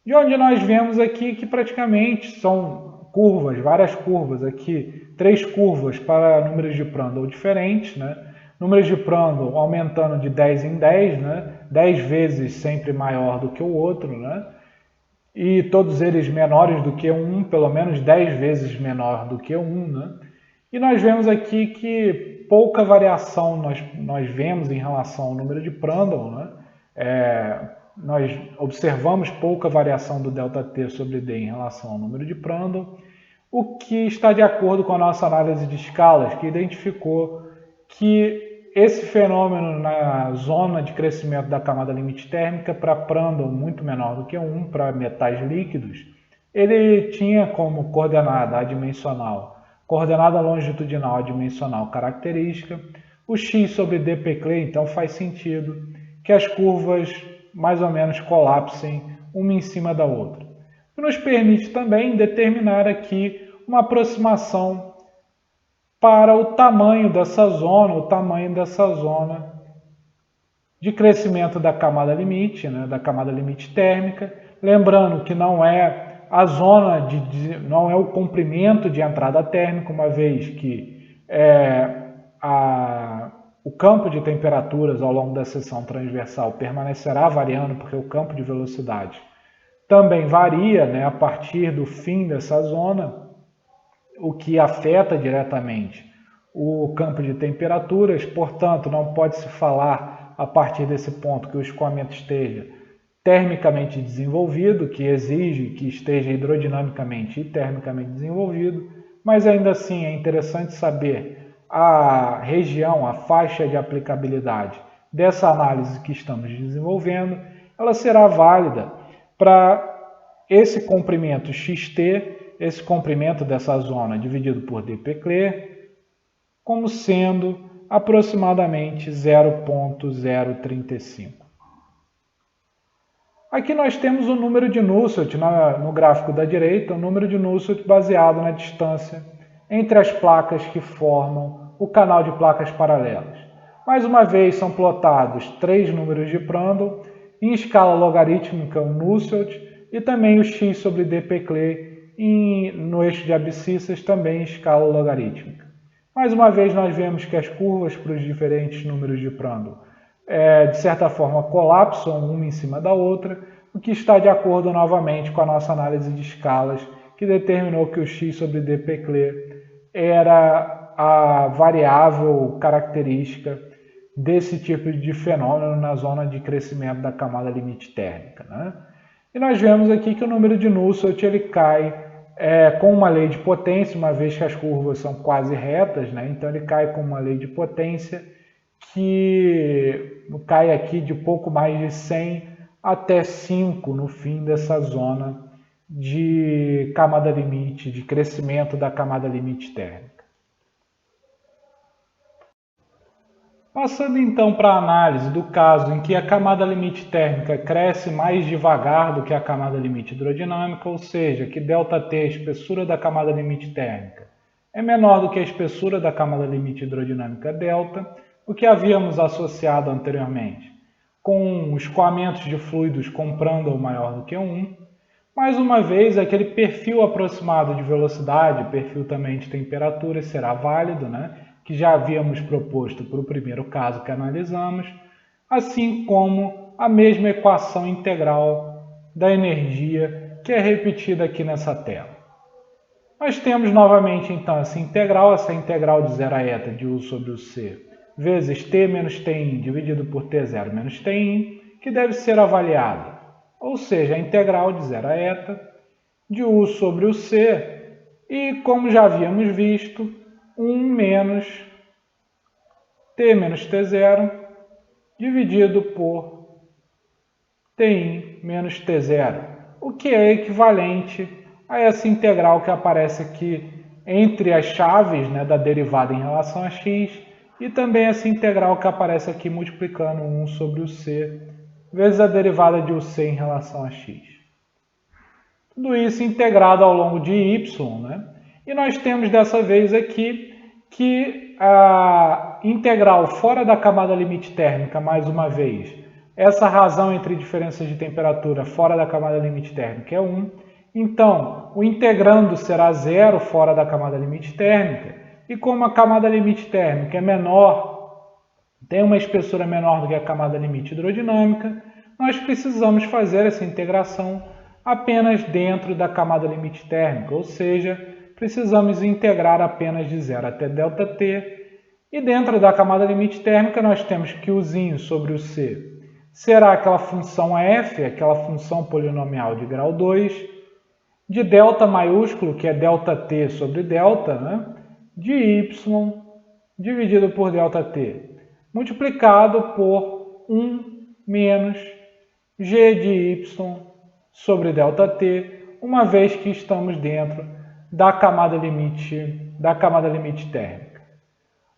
De onde nós vemos aqui que praticamente são curvas, várias curvas aqui, 3 curvas para números de Prandtl diferentes, né? Números de Prandtl aumentando de 10 em 10, né? 10 vezes sempre maior do que o outro, né? E todos eles menores do que 1, pelo menos 10 vezes menor do que 1, né? E nós vemos aqui que pouca variação nós vemos em relação ao número de Prandtl, né? Nós observamos pouca variação do ΔT sobre D em relação ao número de Prandtl, o que está de acordo com a nossa análise de escalas, que identificou que esse fenômeno na zona de crescimento da camada limite térmica para Prandtl muito menor do que 1, para metais líquidos, ele tinha como coordenada adimensional, coordenada longitudinal adimensional característica, o x sobre D Peclet, então faz sentido que as curvas mais ou menos colapsem uma em cima da outra. O que nos permite também determinar aqui uma aproximação para o tamanho dessa zona de crescimento da camada limite, né, da camada limite térmica. Lembrando que não é a zona não é o comprimento de entrada térmica, uma vez que o campo de temperaturas ao longo da seção transversal permanecerá variando, porque o campo de velocidade também varia, né, a partir do fim dessa zona, o que afeta diretamente o campo de temperaturas. Portanto, não pode-se falar a partir desse ponto que o escoamento esteja termicamente desenvolvido, que exige que esteja hidrodinamicamente e termicamente desenvolvido, mas ainda assim é interessante saber a região, a faixa de aplicabilidade dessa análise que estamos desenvolvendo. Ela será válida para esse comprimento xt, esse comprimento dessa zona dividido por dp-clear, como sendo aproximadamente 0,035. Aqui nós temos o número de Nusselt no gráfico da direita, o número de Nusselt baseado na distância entre as placas que formam o canal de placas paralelas. Mais uma vez são plotados 3 números de Prandtl, em escala logarítmica o Nusselt e também o x sobre dp-clear no eixo de abscissas também em escala logarítmica. Mais uma vez nós vemos que as curvas para os diferentes números de Prandtl de certa forma colapsam uma em cima da outra, o que está de acordo novamente com a nossa análise de escalas, que determinou que o x sobre dp-clear era a variável característica desse tipo de fenômeno na zona de crescimento da camada limite térmica, né? E nós vemos aqui que o número de Nusselt ele cai com uma lei de potência, uma vez que as curvas são quase retas, né? Então ele cai com uma lei de potência que cai aqui de pouco mais de 100 até 5 no fim dessa zona de camada limite, de crescimento da camada limite térmica. Passando então para a análise do caso em que a camada limite térmica cresce mais devagar do que a camada limite hidrodinâmica, ou seja, que ΔT, a espessura da camada limite térmica, é menor do que a espessura da camada limite hidrodinâmica delta, o que havíamos associado anteriormente, com escoamentos de fluidos com Prandtl maior do que 1. Mais uma vez, aquele perfil aproximado de velocidade, perfil também de temperatura, será válido, né? Que já havíamos proposto para o primeiro caso que analisamos, assim como a mesma equação integral da energia que é repetida aqui nessa tela. Nós temos novamente então essa integral de 0 a eta de U sobre o C vezes T menos Tin dividido por T0 menos Tin, que deve ser avaliada. Ou seja, a integral de 0 a eta de U sobre o C, e como já havíamos visto, 1 menos T menos T0 dividido por Tin menos T0, o que é equivalente a essa integral que aparece aqui entre as chaves, né, da derivada em relação a x, e também essa integral que aparece aqui multiplicando 1 sobre o C vezes a derivada de UC em relação a x. Tudo isso integrado ao longo de y, né? E nós temos dessa vez aqui que a integral fora da camada limite térmica, mais uma vez, essa razão entre diferenças de temperatura fora da camada limite térmica é 1. Então, o integrando será 0 fora da camada limite térmica. E como a camada limite térmica é menor, tem uma espessura menor do que a camada limite hidrodinâmica, nós precisamos fazer essa integração apenas dentro da camada limite térmica, ou seja, precisamos integrar apenas de 0 até ΔT, e dentro da camada limite térmica nós temos que Uzinho sobre o C será aquela função f, aquela função polinomial de grau 2, de delta maiúsculo, que é ΔT sobre delta, né? De y dividido por ΔT, multiplicado por 1 menos g de y sobre ΔT, uma vez que estamos dentro da camada limite térmica.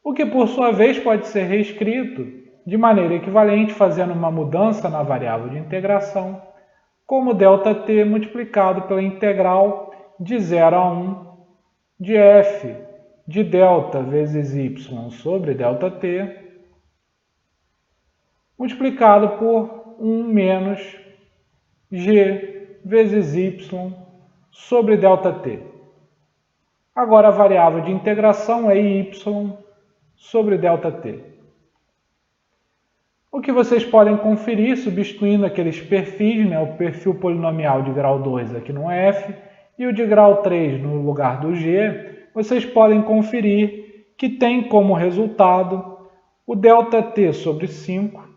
O que, por sua vez, pode ser reescrito de maneira equivalente, fazendo uma mudança na variável de integração, como ΔT multiplicado pela integral de 0 a 1 de f de delta vezes y sobre ΔT, multiplicado por 1 menos g vezes y sobre ΔT. Agora a variável de integração é y sobre ΔT. O que vocês podem conferir substituindo aqueles perfis, né, o perfil polinomial de grau 2 aqui no F e o de grau 3 no lugar do G, vocês podem conferir que tem como resultado o ΔT sobre 5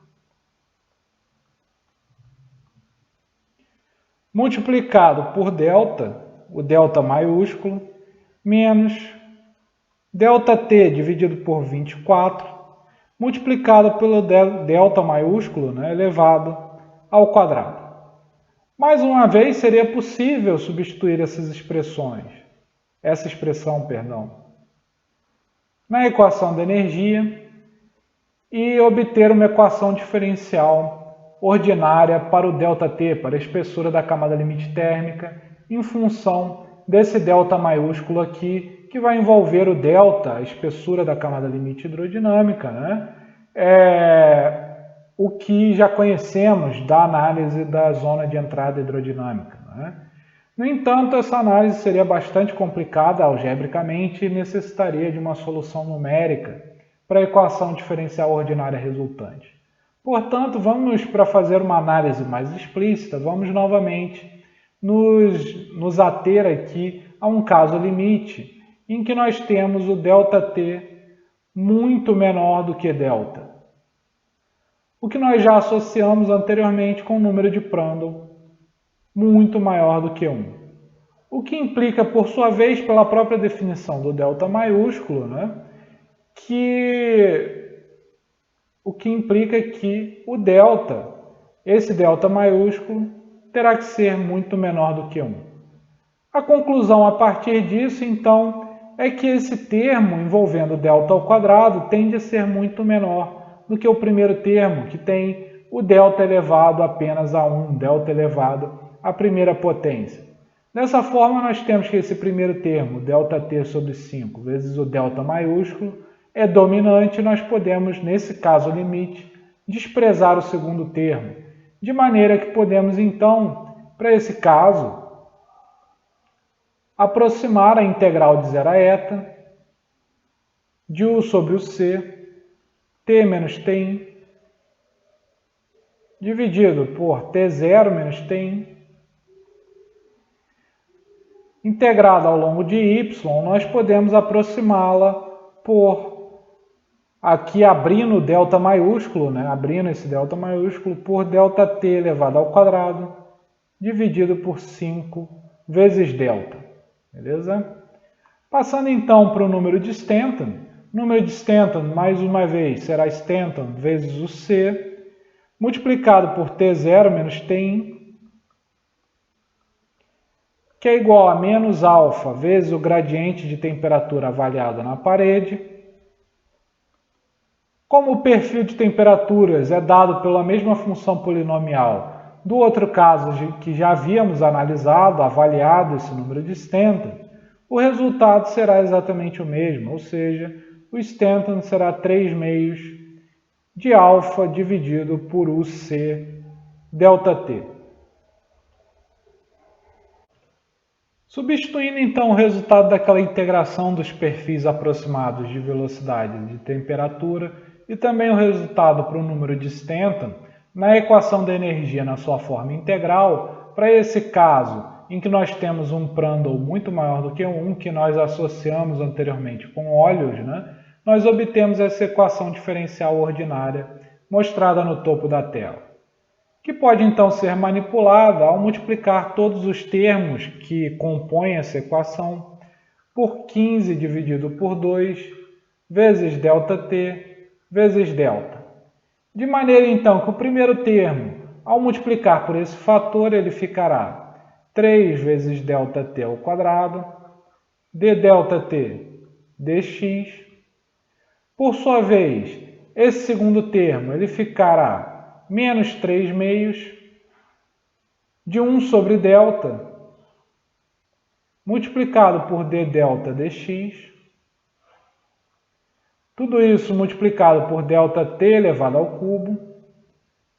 multiplicado por delta, o delta maiúsculo, menos ΔT dividido por 24, multiplicado pelo delta maiúsculo, né, elevado ao quadrado. Mais uma vez, seria possível substituir essa expressão, na equação da energia e obter uma equação diferencial ordinária para o ΔT, para a espessura da camada limite térmica, em função desse delta maiúsculo aqui, que vai envolver o delta, a espessura da camada limite hidrodinâmica, né? O que já conhecemos da análise da zona de entrada hidrodinâmica, né? No entanto, essa análise seria bastante complicada algebricamente e necessitaria de uma solução numérica para a equação diferencial ordinária resultante. Portanto, para fazer uma análise mais explícita, vamos novamente nos ater aqui a um caso limite, em que nós temos o ΔT muito menor do que delta, o que nós já associamos anteriormente com o número de Prandtl muito maior do que 1. O que implica, por sua vez, pela própria definição do delta maiúsculo, né, o que implica que o delta, esse delta maiúsculo, terá que ser muito menor do que 1. A conclusão a partir disso, então, é que esse termo envolvendo delta ao quadrado tende a ser muito menor do que o primeiro termo, que tem o delta elevado apenas a 1, delta elevado à primeira potência. Dessa forma, nós temos que esse primeiro termo, ΔT sobre 5, vezes o delta maiúsculo, é dominante, nós podemos, nesse caso limite, desprezar o segundo termo, de maneira que podemos, então, para esse caso, aproximar a integral de 0 a eta de U sobre o C, T menos T1, dividido por T0 menos T1, integrada ao longo de y, nós podemos aproximá-la por, aqui abrindo o delta maiúsculo, né? Abrindo esse delta maiúsculo por ΔT elevado ao quadrado, dividido por 5 vezes delta. Beleza? Passando então para o número de Stanton. O número de Stanton, mais uma vez, será Stanton vezes o C, multiplicado por T0 menos T1, que é igual a menos alfa vezes o gradiente de temperatura avaliado na parede. Como o perfil de temperaturas é dado pela mesma função polinomial do outro caso que já havíamos analisado, avaliado esse número de Stanton, o resultado será exatamente o mesmo, ou seja, o Stanton será 3 meios de alfa dividido por UC ΔT. Substituindo então o resultado daquela integração dos perfis aproximados de velocidade e de temperatura e também o resultado para o número de Stanton na equação da energia na sua forma integral, para esse caso em que nós temos um Prandtl muito maior do que 1, que nós associamos anteriormente com óleos, né, nós obtemos essa equação diferencial ordinária mostrada no topo da tela, que pode então ser manipulada ao multiplicar todos os termos que compõem essa equação por 15 dividido por 2 vezes ΔT vezes delta. De maneira então que o primeiro termo, ao multiplicar por esse fator, ele ficará 3 vezes ΔT ao quadrado, dΔt dx. Por sua vez, esse segundo termo ele ficará menos 3 meios de 1 sobre delta, multiplicado por dΔ dx. Tudo isso multiplicado por ΔT elevado ao cubo,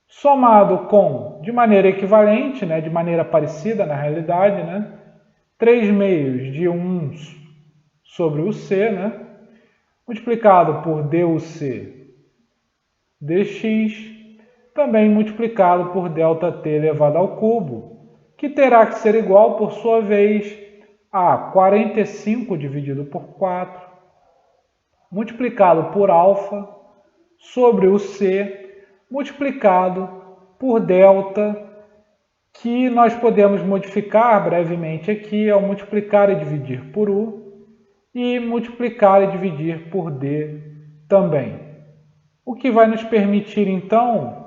somado com, de maneira equivalente, né, de maneira parecida na realidade, né, 3 meios de 1 sobre o C, né, multiplicado por dUc dx, também multiplicado por ΔT elevado ao cubo, que terá que ser igual, por sua vez, a 45 dividido por 4, multiplicado por alfa, sobre o C, multiplicado por delta, que nós podemos modificar brevemente aqui ao multiplicar e dividir por U, e multiplicar e dividir por D também. O que vai nos permitir, então,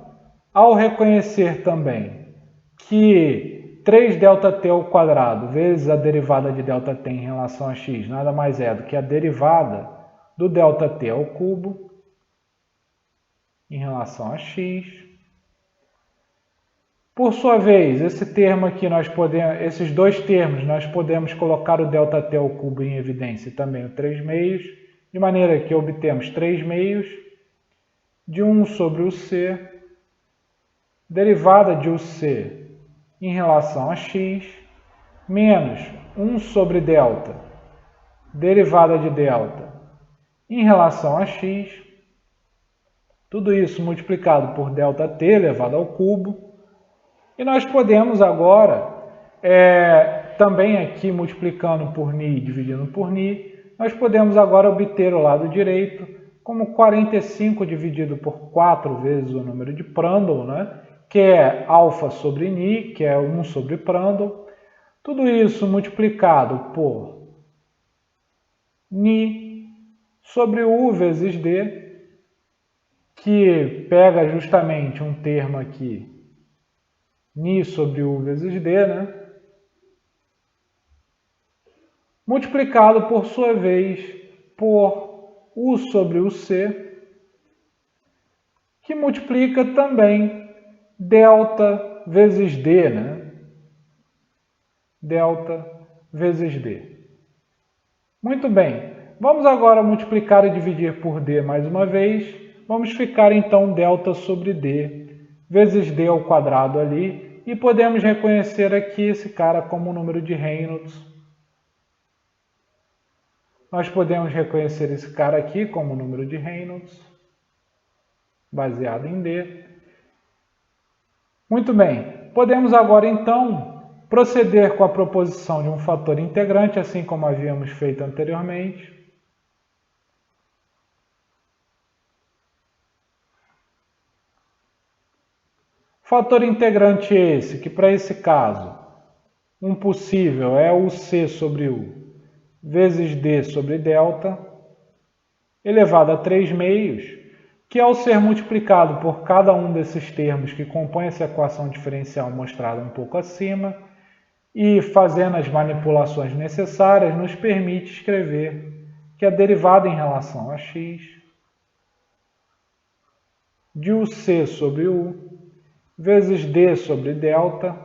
ao reconhecer também que 3ΔT ao quadrado vezes a derivada de ΔT em relação a x nada mais é do que a derivada do ΔT ao cubo em relação a x. Por sua vez, esse termo aqui esses dois termos nós podemos colocar o ΔT ao cubo em evidência e também o 3 meios, de maneira que obtemos 3 meios de 1 sobre o C, derivada de UC em relação a x, menos 1 sobre delta, derivada de delta em relação a x, tudo isso multiplicado por ΔT elevado ao cubo. E nós podemos agora, também aqui multiplicando por ni e dividindo por ni, nós podemos agora obter o lado direito como 45 dividido por 4 vezes o número de Prandtl, né? Que é alfa sobre ni, que é 1 sobre Prandtl. Tudo isso multiplicado por ni sobre u vezes d, que pega justamente um termo aqui, ni sobre u vezes d, né? Multiplicado, por sua vez, por u sobre o c, que multiplica também delta vezes d, né? Delta vezes d. Muito bem, vamos agora multiplicar e dividir por d mais uma vez. Vamos ficar então delta sobre d vezes d ao quadrado ali. E podemos reconhecer aqui esse cara como o número de Reynolds. Nós podemos reconhecer esse cara aqui como o número de Reynolds, baseado em D. Muito bem, podemos agora então proceder com a proposição de um fator integrante, assim como havíamos feito anteriormente. Fator integrante esse, que para esse caso, um possível é o C sobre U vezes D sobre delta, elevado a 3 meios, que ao ser multiplicado por cada um desses termos que compõem essa equação diferencial mostrada um pouco acima, e fazendo as manipulações necessárias, nos permite escrever que a derivada em relação a x de UC sobre U vezes D sobre delta,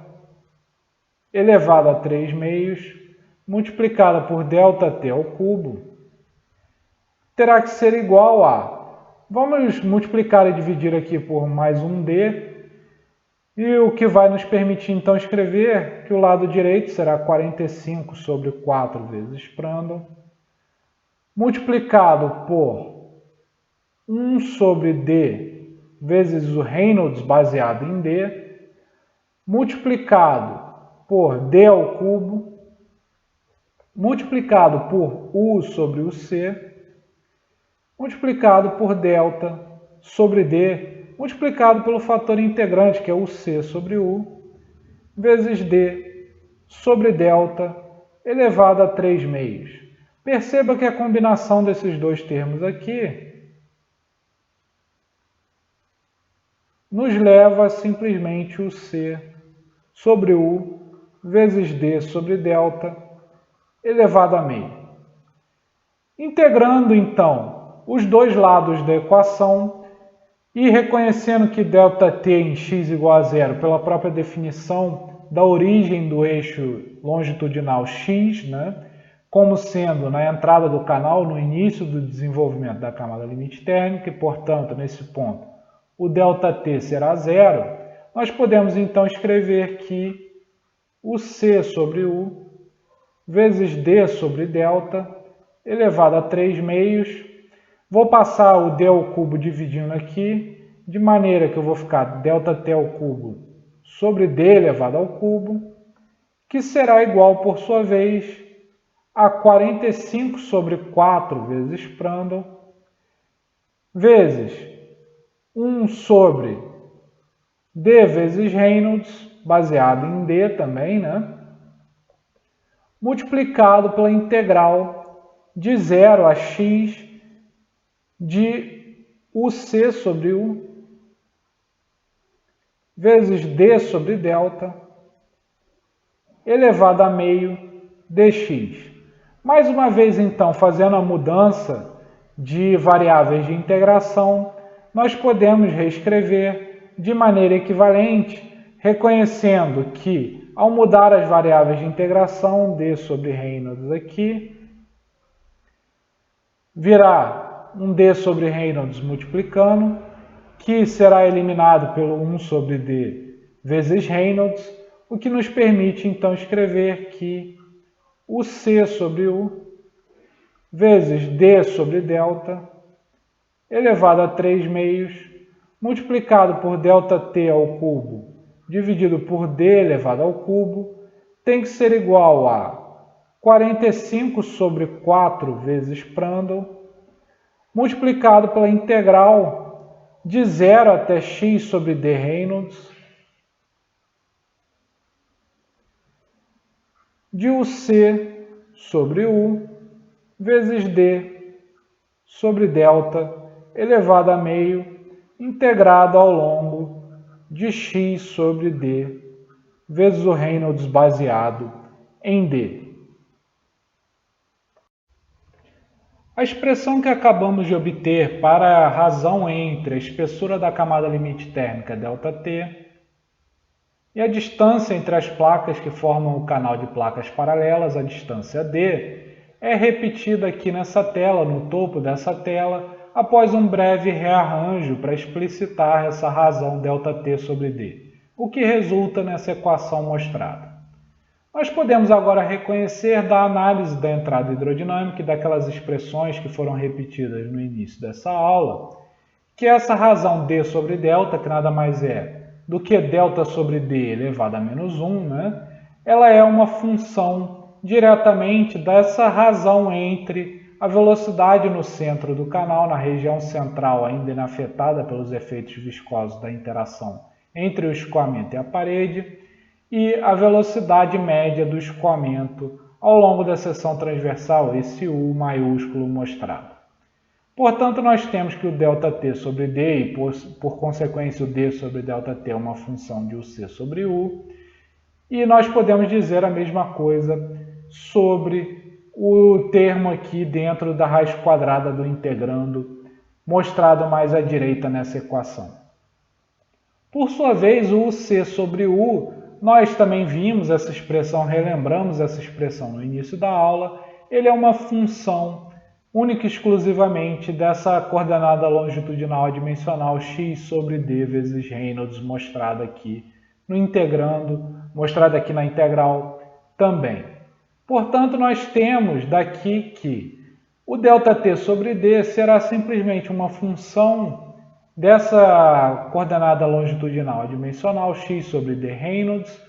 elevado a 3 meios, multiplicada por ΔT ao cubo, terá que ser igual a... Vamos multiplicar e dividir aqui por mais um D, e o que vai nos permitir então escrever que o lado direito será 45 sobre 4 vezes Prandtl, multiplicado por 1 sobre D vezes o Reynolds baseado em D, multiplicado por D ao cubo, multiplicado por U sobre o C, multiplicado por delta sobre D, multiplicado pelo fator integrante, que é o C sobre U, vezes D sobre delta, elevado a 3 meios. Perceba que a combinação desses dois termos aqui nos leva a simplesmente o C sobre U vezes D sobre delta elevado a meio. Integrando, então, os dois lados da equação e reconhecendo que ΔT em x igual a zero, pela própria definição da origem do eixo longitudinal x, né, como sendo na entrada do canal, no início do desenvolvimento da camada limite térmica, e, portanto, nesse ponto, o ΔT será zero, nós podemos então escrever que o C sobre U vezes D sobre delta elevado a 3 meios. Vou passar o D ao cubo dividindo aqui de maneira que eu vou ficar ΔT ao cubo sobre D elevado ao cubo, que será igual, por sua vez, a 45 sobre 4 vezes Prandtl, vezes 1 sobre D vezes Reynolds, baseado em D também, né? Multiplicado pela integral de 0 a x de UC sobre U, vezes D sobre delta, elevado a meio dx. Mais uma vez, então, fazendo a mudança de variáveis de integração, nós podemos reescrever de maneira equivalente, reconhecendo que, ao mudar as variáveis de integração, D sobre Reynolds aqui, virá um D sobre Reynolds multiplicando, que será eliminado pelo 1 sobre D vezes Reynolds, o que nos permite, então, escrever que o C sobre U vezes D sobre delta, elevado a 3 meios, multiplicado por ΔT ao cubo, dividido por D elevado ao cubo, tem que ser igual a 45 sobre 4 vezes Prandtl, multiplicado pela integral de 0 até x sobre D Reynolds, de UC sobre U, vezes D sobre delta, elevado a meio, integrado ao longo de x sobre D, vezes o Reynolds baseado em D. A expressão que acabamos de obter para a razão entre a espessura da camada limite térmica ΔT e a distância entre as placas que formam o canal de placas paralelas, a distância D, é repetida aqui nessa tela, no topo dessa tela, após um breve rearranjo para explicitar essa razão ΔT sobre D, o que resulta nessa equação mostrada. Nós podemos agora reconhecer da análise da entrada hidrodinâmica e daquelas expressões que foram repetidas no início dessa aula, que essa razão D sobre delta, que nada mais é do que delta sobre D elevado a menos 1, né? Ela é uma função diretamente dessa razão entre a velocidade no centro do canal, na região central ainda inafetada pelos efeitos viscosos da interação entre o escoamento e a parede, e a velocidade média do escoamento ao longo da seção transversal, esse U maiúsculo mostrado. Portanto, nós temos que o ΔT sobre D, e por consequência o D sobre ΔT é uma função de UC sobre U, e nós podemos dizer a mesma coisa sobre o termo aqui dentro da raiz quadrada do integrando, mostrado mais à direita nessa equação. Por sua vez, o UC sobre U, nós também vimos essa expressão, relembramos essa expressão no início da aula, ele é uma função única e exclusivamente dessa coordenada longitudinal adimensional x sobre d vezes Reynolds, mostrada aqui no integrando, mostrada aqui na integral também. Portanto, nós temos daqui que o ΔT sobre d será simplesmente uma função dessa coordenada longitudinal adimensional x sobre d Reynolds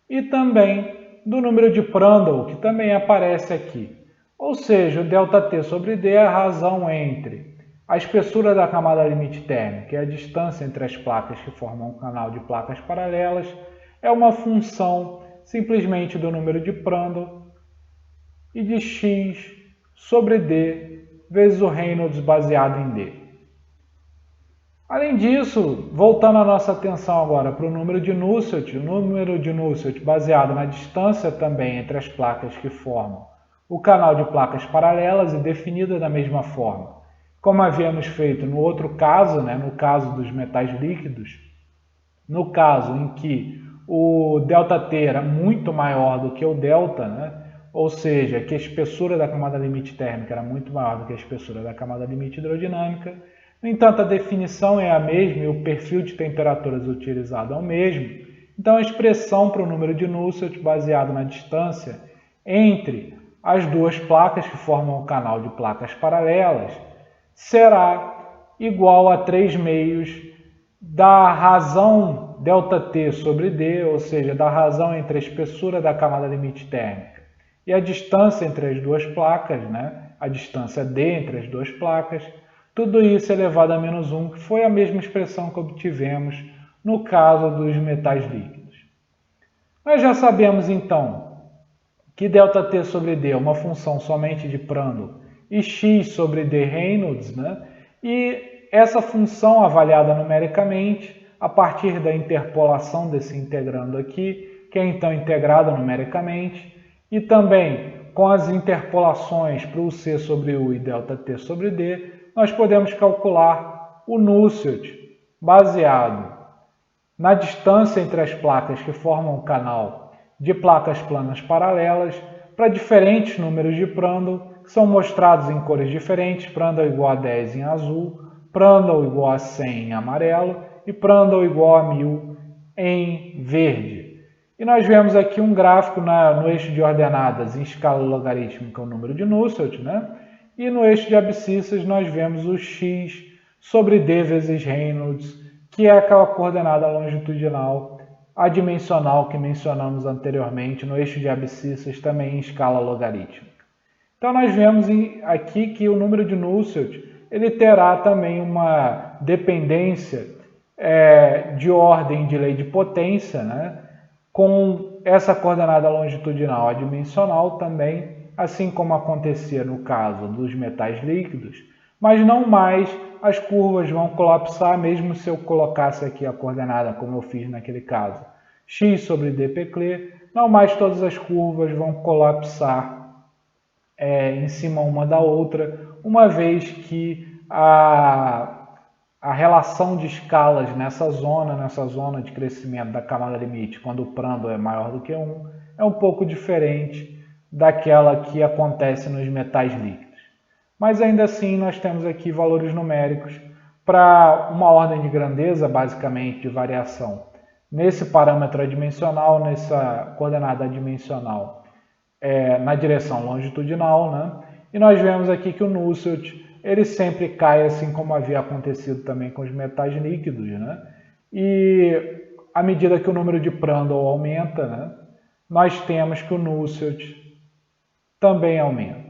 e também do número de Prandtl, que também aparece aqui. Ou seja, o ΔT sobre D é a razão entre a espessura da camada limite térmica e a distância entre as placas que formam um canal de placas paralelas, é uma função simplesmente do número de Prandtl e de x sobre D vezes o Reynolds baseado em D. Além disso, voltando a nossa atenção agora para o número de Nusselt, o número de Nusselt baseado na distância também entre as placas que formam o canal de placas paralelas e definida da mesma forma, como havíamos feito no outro caso, no caso dos metais líquidos, no caso em que o ΔT era muito maior do que o delta, ou seja, que a espessura da camada limite térmica era muito maior do que a espessura da camada limite hidrodinâmica. No entanto, a definição é a mesma e o perfil de temperaturas utilizado é o mesmo. Então, a expressão para o número de Nusselt baseado na distância entre as duas placas que formam o canal de placas paralelas será igual a 3 meios da razão ΔT sobre D, ou seja, da razão entre a espessura da camada limite térmica e a distância entre as duas placas, né? A distância D entre as duas placas, tudo isso elevado a menos 1, que foi a mesma expressão que obtivemos no caso dos metais líquidos. Nós já sabemos, então, que ΔT sobre D é uma função somente de Prandtl e x sobre D Reynolds, né? E essa função avaliada numericamente a partir da interpolação desse integrando aqui, que é então integrada numericamente, e também com as interpolações para o C sobre U e ΔT sobre D, nós podemos calcular o Nusselt baseado na distância entre as placas que formam o canal de placas planas paralelas para diferentes números de Prandtl, que são mostrados em cores diferentes, Prandtl igual a 10 em azul, Prandtl igual a 100 em amarelo e Prandtl igual a 1000 em verde. E nós vemos aqui um gráfico no eixo de ordenadas em escala logarítmica, o número de Nusselt, né? E no eixo de abscissas nós vemos o x sobre d vezes Reynolds, que é aquela coordenada longitudinal adimensional que mencionamos anteriormente no eixo de abscissas, também em escala logarítmica. Então nós vemos aqui que o número de Nusselt ele terá também uma dependência de ordem de lei de potência, né? Com essa coordenada longitudinal adimensional também, assim como acontecia no caso dos metais líquidos, mas não mais as curvas vão colapsar, mesmo se eu colocasse aqui a coordenada como eu fiz naquele caso, x sobre d Peclet, não mais todas as curvas vão colapsar em cima uma da outra, uma vez que a relação de escalas nessa zona de crescimento da camada limite, quando o Prandtl é maior do que 1, é um pouco diferente daquela que acontece nos metais líquidos. Mas ainda assim nós temos aqui valores numéricos para uma ordem de grandeza, basicamente, de variação. Nesse parâmetro adimensional, nessa coordenada adimensional, na direção longitudinal, né? E nós vemos aqui que o Nusselt ele sempre cai, assim como havia acontecido também com os metais líquidos, né? E à medida que o número de Prandtl aumenta, né, nós temos que o Nusselt também aumenta.